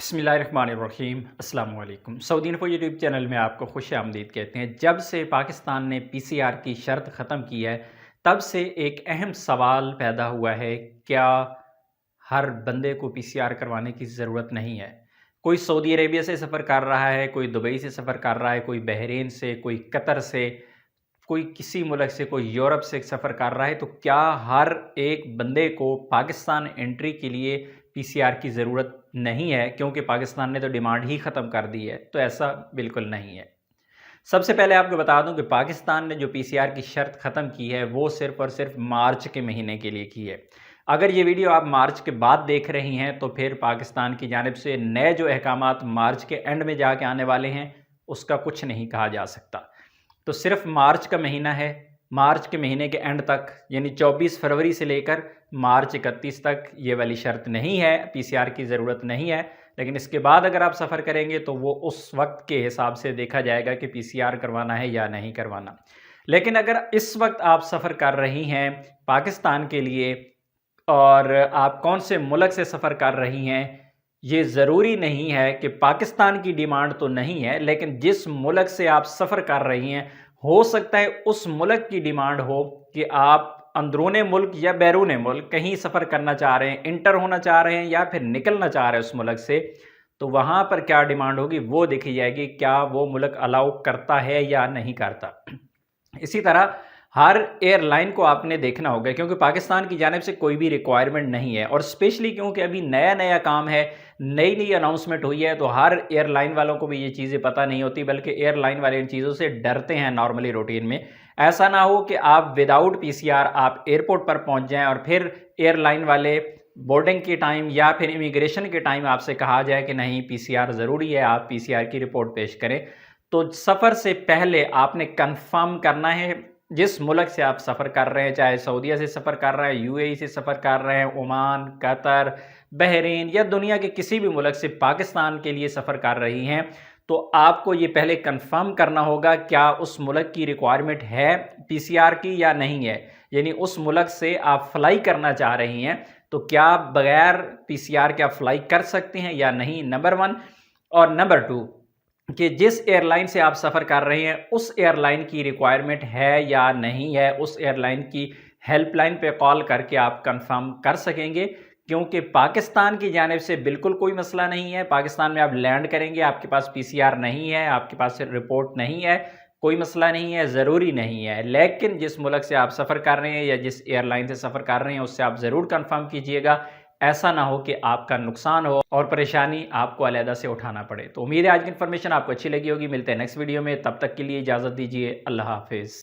बिस्मिल्लाहिर्रहमानिर्रहीम अस्सलाम वालेकुम। सऊदी इन्फो यूट्यूब चैनल में आपको खुश आमदीद कहते हैं। जब से पाकिस्तान ने पीसीआर की शर्त ख़त्म की है, तब से एक अहम सवाल पैदा हुआ है, क्या हर बंदे को पीसीआर करवाने की ज़रूरत नहीं है? कोई सऊदी अरेबिया से सफ़र कर रहा है, कोई दुबई से सफ़र कर रहा है, कोई बहरीन से, कोई कतर से, कोई किसी मुल्क से, कोई यूरोप से सफ़र कर रहा है, तो क्या हर एक बंदे को पाकिस्तान एंट्री के लिए पीसीआर की ज़रूरत नहीं है, क्योंकि पाकिस्तान ने तो डिमांड ही ख़त्म कर दी है? तो ऐसा बिल्कुल नहीं है। सबसे पहले आपको बता दूं कि पाकिस्तान ने जो पीसीआर की शर्त ख़त्म की है, वो सिर्फ़ और सिर्फ मार्च के महीने के लिए की है। अगर ये वीडियो आप मार्च के बाद देख रही हैं, तो फिर पाकिस्तान की जानिब से नए जो अहकामात मार्च के एंड में जाके आने वाले हैं, उसका कुछ नहीं कहा जा सकता। तो सिर्फ मार्च का महीना है, मार्च के महीने के एंड तक, यानी 24 फरवरी से लेकर मार्च 31 तक ये वाली शर्त नहीं है, पीसीआर की ज़रूरत नहीं है। लेकिन इसके बाद अगर आप सफ़र करेंगे तो वो उस वक्त के हिसाब से देखा जाएगा कि पीसीआर करवाना है या नहीं करवाना। लेकिन अगर इस वक्त आप सफ़र कर रही हैं पाकिस्तान के लिए, और आप कौन से मुल्क से सफ़र कर रही हैं, ये ज़रूरी नहीं है कि पाकिस्तान की डिमांड तो नहीं है, लेकिन जिस मुल्क से आप सफ़र कर रही हैं, हो सकता है उस मुल्क की डिमांड हो कि आप अंदरूने मुल्क या बैरूने मुल्क कहीं सफ़र करना चाह रहे हैं, इंटर होना चाह रहे हैं या फिर निकलना चाह रहे हैं उस मुल्क से। तो वहाँ पर क्या डिमांड होगी वो देखी जाएगी, क्या वो मुल्क अलाउ करता है या नहीं करता। इसी तरह हर एयरलाइन को आपने देखना होगा, क्योंकि पाकिस्तान की जानिब से कोई भी रिक्वायरमेंट नहीं है, और स्पेशली क्योंकि अभी नया नया काम है, नई नई अनाउंसमेंट हुई है, तो हर एयरलाइन वालों को भी ये चीज़ें पता नहीं होती, बल्कि एयरलाइन वाले इन चीज़ों से डरते हैं नॉर्मली रूटीन में। ऐसा ना हो कि आप विदाउट पीसीआर आप एयरपोर्ट पर पहुंच जाएं और फिर एयरलाइन वाले बोर्डिंग के टाइम या फिर इमिग्रेशन के टाइम आपसे कहा जाए कि नहीं पीसीआर ज़रूरी है, आप पीसीआर की रिपोर्ट पेश करें। तो सफ़र से पहले आपने कंफर्म करना है, जिस मुल्क से आप सफ़र कर रहे हैं, चाहे सऊदीया से सफ़र कर रहे हैं, यूएई से सफ़र कर रहे हैं, ओमान, कतर, बहरीन या दुनिया के किसी भी मुल्क से पाकिस्तान के लिए सफ़र कर रही हैं, तो आपको ये पहले कंफर्म करना होगा क्या उस मुल्क की रिक्वायरमेंट है पीसीआर की या नहीं है। यानी उस मुल्क से आप फ्लाई करना चाह रही हैं, तो क्या बगैर पीसीआर के आप फ्लाई कर सकते हैं या नहीं, नंबर 1। और नंबर 2 कि जिस एयरलाइन से आप सफ़र कर रहे हैं उस एयरलाइन की रिक्वायरमेंट है या नहीं है, उस एयरलाइन की हेल्पलाइन पे कॉल करके आप कंफर्म कर सकेंगे। क्योंकि पाकिस्तान की जानिब से बिल्कुल कोई मसला नहीं है, पाकिस्तान में आप लैंड करेंगे, आपके पास पीसीआर नहीं है, आपके पास रिपोर्ट नहीं है, कोई मसला नहीं है, ज़रूरी नहीं है। लेकिन जिस मुल्क से आप सफ़र कर रहे हैं या जिस एयरलाइन से सफ़र कर रहे हैं, उससे आप ज़रूर कंफर्म कीजिएगा। ऐसा ना हो कि आपका नुकसान हो और परेशानी आपको अलहदा से उठाना पड़े। तो उम्मीद है आज की इन्फॉर्मेशन आपको अच्छी लगी होगी। मिलते हैं नेक्स्ट वीडियो में, तब तक के लिए इजाज़त दीजिए। अल्लाह हाफिज़।